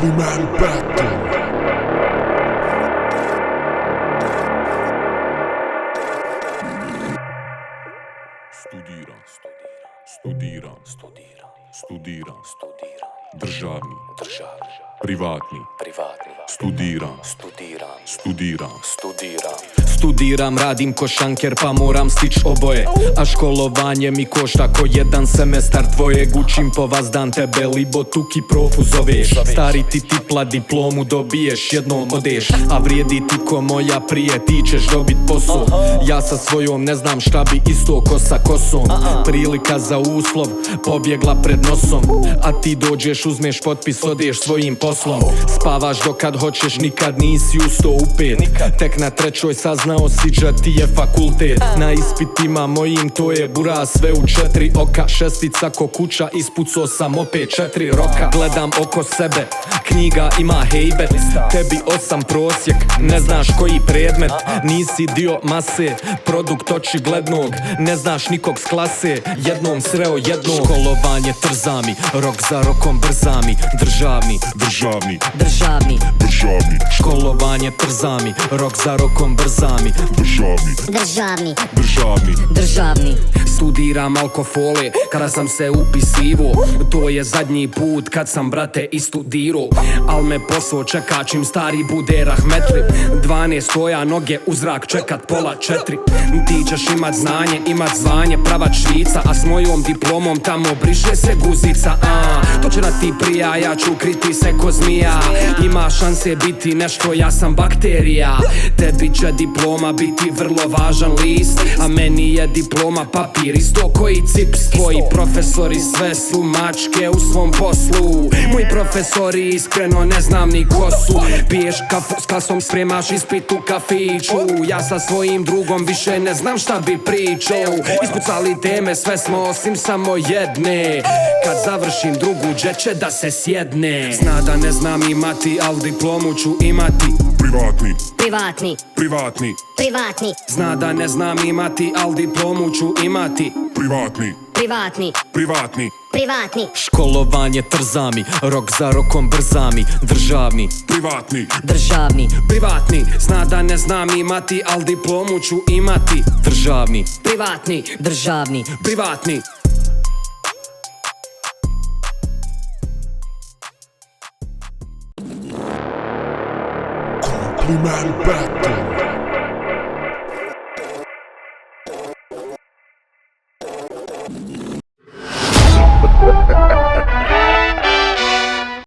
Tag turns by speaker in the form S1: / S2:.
S1: Kompliment battle. Studiram, državni, privatni,
S2: Studiram, radim ko šanker pa moram stić oboje. A školovanje mi košta ko jedan semestar tvojeg. Učim po vas dan tebe libo tuki profu zoveš. Stari ti tipla diplomu dobiješ, jednom odeš. A vrijedi ti ko moja prije, ti ćeš dobit posao. Ja sa svojom ne znam šta bi isto ko sa kosom. Prilika za uslov pobjegla pred nosom. A ti dođeš, uzmeš potpis, odeš svojim poslom. Spavaš dokad hoćeš, nikad nisi usto u pet. Tek na trećoj saznao si dža ti je fakultet. Na ispitima mojim to je bura sve u 4 oka. Šestica ko kuća, ispucao sam opet 4 roka. Gledam oko sebe, knjiga ima hejbet. Tebi 8 prosjek, ne znaš koji predmet. Nisi dio mase, produkt očiglednog. Ne znaš nikog s klase, jednom sreo jednog. Školovanje trza mi, rok za rokom brza mi. Državni. Školovanje trza mi, rok za rokom brza mi. Državni. Studiram alkohole, kada sam se upisivo. To je zadnji put kad sam brate i studirao. Al me posao čeka čim stari bude rahmetli. 12 koja noge u zrak čekat pola 4. Ti ćeš imat znanje, imat zvanje pravac Švica. A s mojom diplomom tamo briše se guzica. To će da ti prija, ja ću kriti se ko zmija. Ima šanse biti nešto, ja sam bakterija. Tebi će diploma biti vrlo važan list, a meni je diploma papir isto koji cips. Tvoji profesori sve su mačke u svom poslu. Moji profesori iskreno ne znam ni ko su. Piješ kafu s klasom, spremaš ispit u kafiću. Ja sa svojim drugom više ne znam šta bi pričao. Ispucali teme, sve smo osim samo jedne. Kad završim drugu, gdje će da se sjedne. Zna da ne znam imati, al diplomu ću imati.
S1: Privatni.
S2: Zna da ne znam imati, al diplomu ću imati.
S1: Privatni.
S2: Školovanje trza mi, rok za rokom brza mi. Privatni. Zna da ne znam imati, al diplomu ću imati. Privatni.
S1: Kompliment battle.